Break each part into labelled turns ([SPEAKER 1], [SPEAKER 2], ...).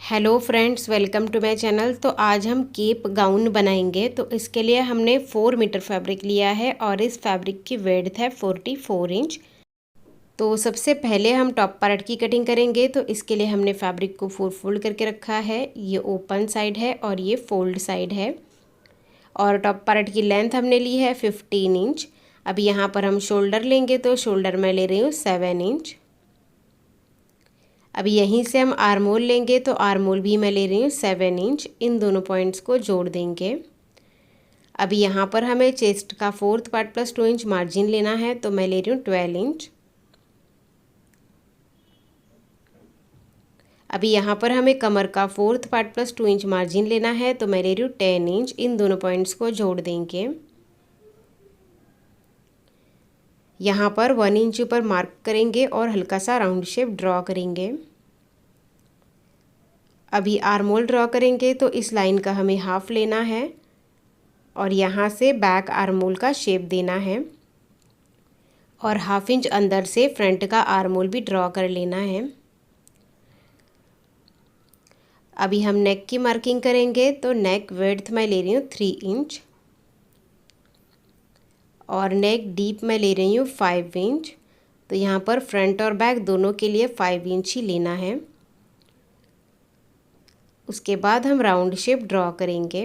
[SPEAKER 1] Hello friends, welcome to my channel. तो आज हम केप गाउन बनाएंगे। तो इसके लिए हमने 4 मीटर फैब्रिक लिया है और इस फैब्रिक की विड्थ है 44 इंच। तो सबसे पहले हम टॉप पार्ट की कटिंग करेंगे। तो इसके लिए हमने फैब्रिक को 4 फोल्ड करके रखा है। ये ओपन साइड है और ये फोल्ड साइड है। और टॉप पार्ट की लेंथ हमने ली है 15 इंच। अब यहाँ पर हम शोल्डर लेंगे, तो शोल्डर मैं ले रही हूँ 7 इंच। अब यहीं से हम आर्मोल लेंगे, तो आर्मोल भी मैं ले रही हूँ 7 इंच। इन दोनों पॉइंट्स को जोड़ देंगे। अब यहाँ पर हमें चेस्ट का 4th part plus 2 inch margin लेना है, तो मैं ले रही हूँ 12 इंच। अभी यहाँ पर हमें कमर का 4th part plus 2 inch margin लेना है, तो मैं ले रही हूँ 10 इंच। इन दोनों पॉइंट्स को जोड़ देंगे। यहाँ पर 1 इंच ऊपर मार्क करेंगे और हल्का सा राउंड शेप ड्रॉ करेंगे। अभी आर्मोल ड्रॉ करेंगे, तो इस लाइन का हमें हाफ लेना है और यहाँ से बैक आर्मोल का शेप देना है और हाफ इंच अंदर से फ्रंट का आर्मोल भी ड्रॉ कर लेना है। अभी हम नेक की मार्किंग करेंगे, तो नेक विड्थ मैं ले रही हूँ 3 इंच और नेक डीप मैं ले रही हूँ 5 इंच। तो यहाँ पर फ्रंट और बैक दोनों के लिए 5 इंच ही लेना है। उसके बाद हम राउंड शेप ड्रॉ करेंगे।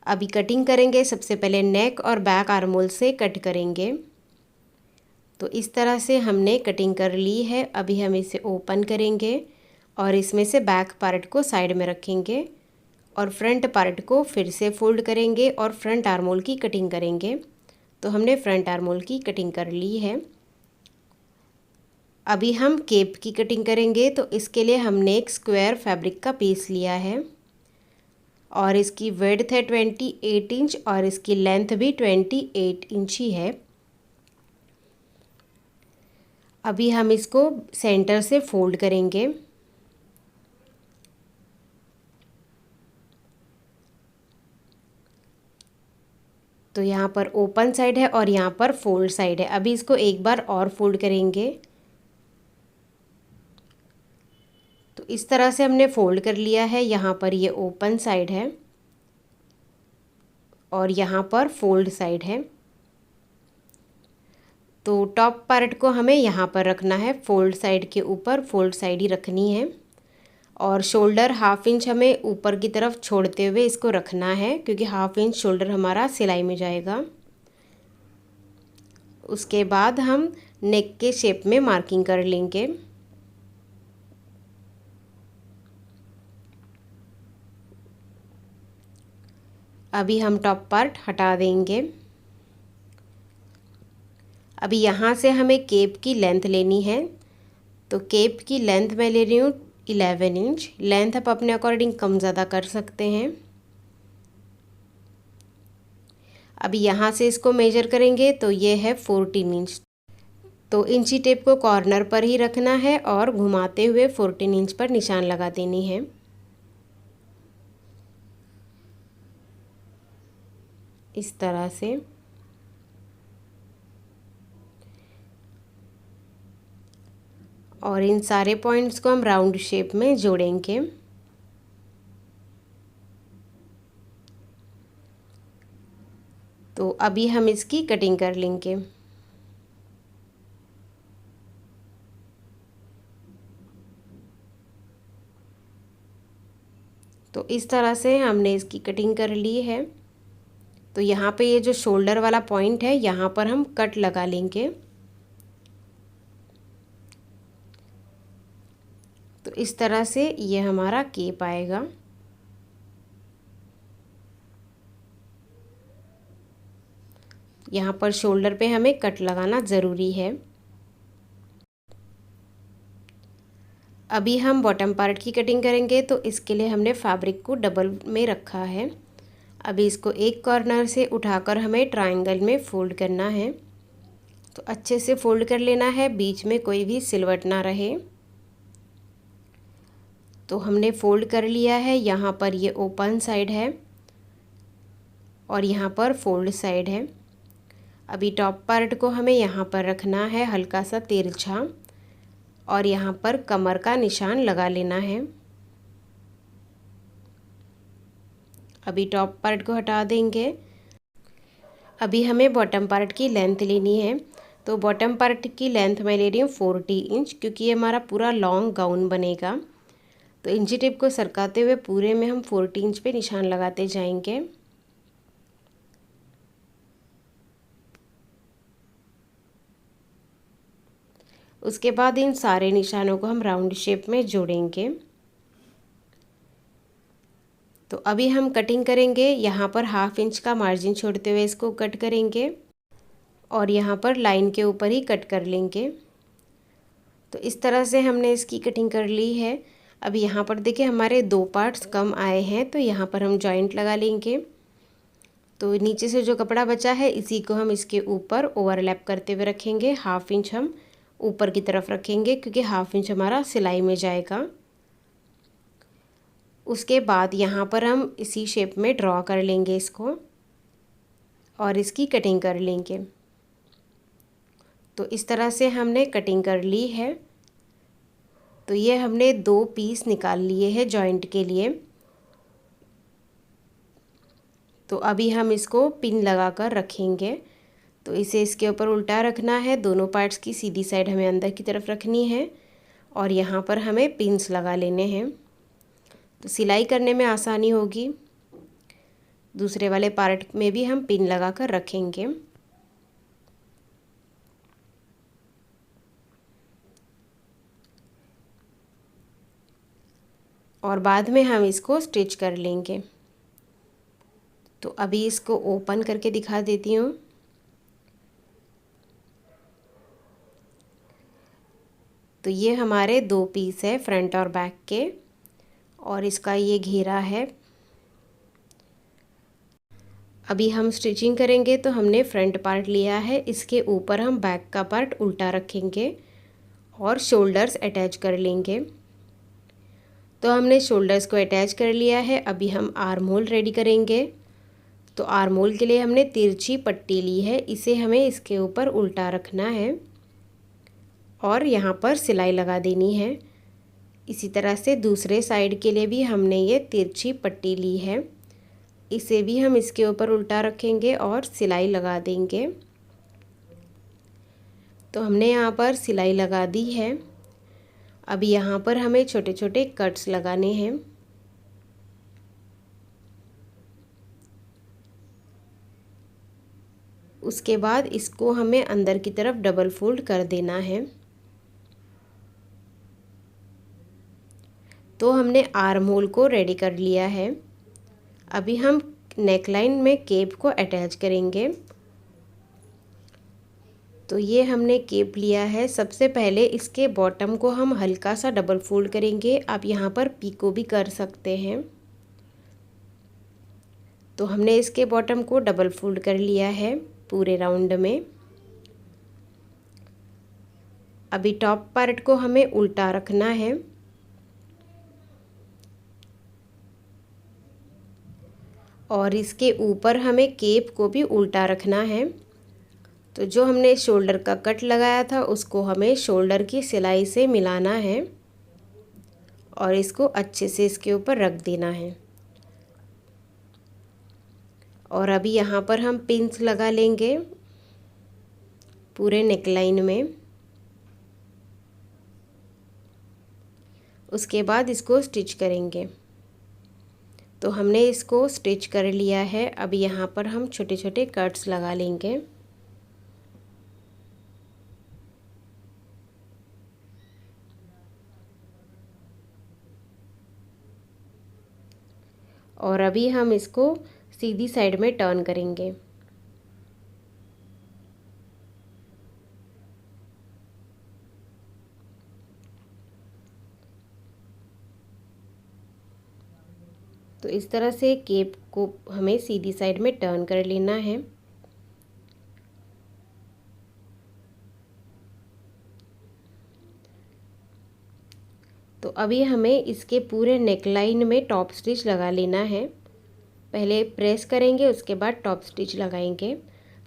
[SPEAKER 1] अभी कटिंग करेंगे। सबसे पहले नेक और बैक आर्मोल से कट करेंगे। तो इस तरह से हमने कटिंग कर ली है। अभी हम इसे ओपन करेंगे और इसमें से बैक पार्ट को साइड में रखेंगे और फ्रंट पार्ट को फिर से फोल्ड करेंगे और फ्रंट आर्मोल की कटिंग करेंगे। तो हमने फ्रंट आर्मोल की कटिंग कर ली है। अभी हम केप की कटिंग करेंगे। तो इसके लिए हमने एक स्क्वायर फैब्रिक का पीस लिया है और इसकी विड्थ है 28 इंच और इसकी लेंथ भी 28 इंच ही है। अभी हम इसको सेंटर से फोल्ड करेंगे। तो यहाँ पर ओपन साइड है और यहाँ पर फोल्ड साइड है। अभी इसको एक बार और फोल्ड करेंगे। तो इस तरह से हमने फोल्ड कर लिया है। यहाँ पर ये ओपन साइड है और यहाँ पर फोल्ड साइड है। तो टॉप पार्ट को हमें यहाँ पर रखना है, फोल्ड साइड के ऊपर फोल्ड साइड ही रखनी है। और शोल्डर हाफ इंच हमें ऊपर की तरफ छोड़ते हुए इसको रखना है, क्योंकि हाफ इंच शोल्डर हमारा सिलाई में जाएगा। उसके बाद हम नेक के शेप में मार्किंग कर लेंगे। अभी हम टॉप पार्ट हटा देंगे। अभी यहाँ से हमें केप की लेंथ लेनी है। तो केप की लेंथ मैं ले रही हूँ 11 इंच। लेंथ आप अपने अकॉर्डिंग कम ज़्यादा कर सकते हैं। अभी यहाँ से इसको मेजर करेंगे, तो ये है 14 इंच। तो इंची टेप को कॉर्नर पर ही रखना है और घुमाते हुए 14 इंच पर निशान लगा देनी है। इस तरह से। और इन सारे पॉइंट्स को हम राउंड शेप में जोड़ेंगे। तो अभी हम इसकी कटिंग कर लेंगे। तो इस तरह से हमने इसकी कटिंग कर ली है। तो यहाँ पे ये जो शोल्डर वाला पॉइंट है, यहाँ पर हम कट लगा लेंगे। तो इस तरह से ये हमारा केप आएगा। यहाँ पर शोल्डर पे हमें कट लगाना ज़रूरी है। अभी हम बॉटम पार्ट की कटिंग करेंगे। तो इसके लिए हमने फैब्रिक को डबल में रखा है। अभी इसको एक कॉर्नर से उठाकर हमें ट्रायंगल में फोल्ड करना है। तो अच्छे से फोल्ड कर लेना है, बीच में कोई भी सिलवट ना रहे। तो हमने फोल्ड कर लिया है। यहाँ पर ये ओपन साइड है और यहाँ पर फोल्ड साइड है। अभी टॉप पार्ट को हमें यहाँ पर रखना है हल्का सा तिरछा और यहाँ पर कमर का निशान लगा लेना है। अभी टॉप पार्ट को हटा देंगे। अभी हमें बॉटम पार्ट की लेंथ लेनी है। तो बॉटम पार्ट की लेंथ मैं ले रही हूँ 40 इंच, क्योंकि ये हमारा पूरा लॉन्ग गाउन बनेगा। तो इंची टेप को सरकाते हुए पूरे में हम 40 इंच पे निशान लगाते जाएंगे। उसके बाद इन सारे निशानों को हम राउंड शेप में जोड़ेंगे। तो अभी हम कटिंग करेंगे। यहाँ पर ½ इंच का मार्जिन छोड़ते हुए इसको कट करेंगे और यहाँ पर लाइन के ऊपर ही कट कर लेंगे। तो इस तरह से हमने इसकी कटिंग कर ली है। अब यहाँ पर देखिए हमारे 2 पार्ट्स कम आए हैं, तो यहाँ पर हम जॉइंट लगा लेंगे। तो नीचे से जो कपड़ा बचा है इसी को हम इसके ऊपर ओवरलैप करते हुए रखेंगे। ½ इंच हम ऊपर की तरफ रखेंगे, क्योंकि ½ इंच हमारा सिलाई में जाएगा। उसके बाद यहाँ पर हम इसी शेप में ड्रॉ कर लेंगे इसको और इसकी कटिंग कर लेंगे। तो इस तरह से हमने कटिंग कर ली है। तो ये हमने 2 पीस निकाल लिए हैं जॉइंट के लिए। तो अभी हम इसको पिन लगा कर रखेंगे। तो इसे इसके ऊपर उल्टा रखना है। दोनों पार्ट्स की सीधी साइड हमें अंदर की तरफ रखनी है और यहाँ पर हमें पिन्स लगा लेने हैं। तो सिलाई करने में आसानी होगी। दूसरे वाले पार्ट में भी हम पिन लगा कर रखेंगे। और बाद में हम इसको स्टिच कर लेंगे। तो अभी इसको ओपन करके दिखा देती हूँ। तो ये हमारे 2 पीस है फ्रंट और बैक के, और इसका ये घेरा है। अभी हम स्टिचिंग करेंगे। तो हमने फ्रंट पार्ट लिया है, इसके ऊपर हम बैक का पार्ट उल्टा रखेंगे और शोल्डर्स अटैच कर लेंगे। तो हमने शोल्डर्स को अटैच कर लिया है। अभी हम आर्म होल रेडी करेंगे। तो आर्म होल के लिए हमने तिरछी पट्टी ली है, इसे हमें इसके ऊपर उल्टा रखना है और यहाँ पर सिलाई लगा देनी है। इसी तरह से दूसरे साइड के लिए भी हमने ये तिरछी पट्टी ली है, इसे भी हम इसके ऊपर उल्टा रखेंगे और सिलाई लगा देंगे। तो हमने यहाँ पर सिलाई लगा दी है। अभी यहाँ पर हमें छोटे छोटे कट्स लगाने हैं। उसके बाद इसको हमें अंदर की तरफ डबल फोल्ड कर देना है। तो हमने आर्म होल को रेडी कर लिया है। अभी हम नेकलाइन में केप को अटैच करेंगे। तो ये हमने केप लिया है। सबसे पहले इसके बॉटम को हम हल्का सा डबल फोल्ड करेंगे। आप यहाँ पर पीको भी कर सकते हैं। तो हमने इसके बॉटम को डबल फोल्ड कर लिया है पूरे राउंड में। अभी टॉप पार्ट को हमें उल्टा रखना है और इसके ऊपर हमें केप को भी उल्टा रखना है। तो जो हमने शोल्डर का कट लगाया था उसको हमें शोल्डर की सिलाई से मिलाना है और इसको अच्छे से इसके ऊपर रख देना है। और अभी यहाँ पर हम पिन्स लगा लेंगे पूरे नेकलाइन में। उसके बाद इसको स्टिच करेंगे। तो हमने इसको स्टिच कर लिया है। अभी यहाँ पर हम छोटे छोटे कट्स लगा लेंगे। और अभी हम इसको सीधी साइड में टर्न करेंगे। तो इस तरह से केप को हमें सीधी साइड में टर्न कर लेना है। तो अभी हमें इसके पूरे नेकलाइन में टॉप स्टिच लगा लेना है। पहले प्रेस करेंगे, उसके बाद टॉप स्टिच लगाएंगे।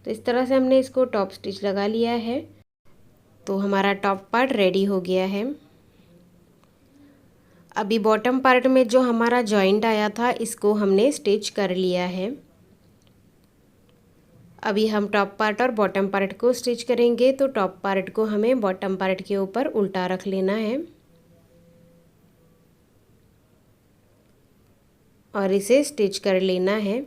[SPEAKER 1] तो इस तरह से हमने इसको टॉप स्टिच लगा लिया है। तो हमारा टॉप पार्ट रेडी हो गया है। अभी बॉटम पार्ट में जो हमारा जॉइंट आया था इसको हमने स्टिच कर लिया है। अभी हम टॉप पार्ट और बॉटम पार्ट को स्टिच करेंगे। तो टॉप पार्ट को हमें बॉटम पार्ट के ऊपर उल्टा रख लेना है और इसे स्टिच कर लेना है।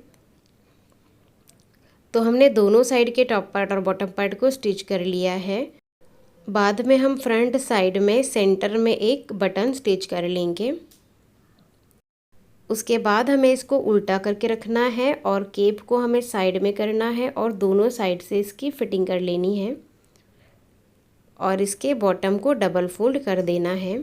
[SPEAKER 1] तो हमने दोनों साइड के टॉप पार्ट और बॉटम पार्ट को स्टिच कर लिया है। बाद में हम फ्रंट साइड में सेंटर में एक बटन स्टिच कर लेंगे। उसके बाद हमें इसको उल्टा करके रखना है और केप को हमें साइड में करना है और दोनों साइड से इसकी फिटिंग कर लेनी है और इसके बॉटम को डबल फोल्ड कर देना है।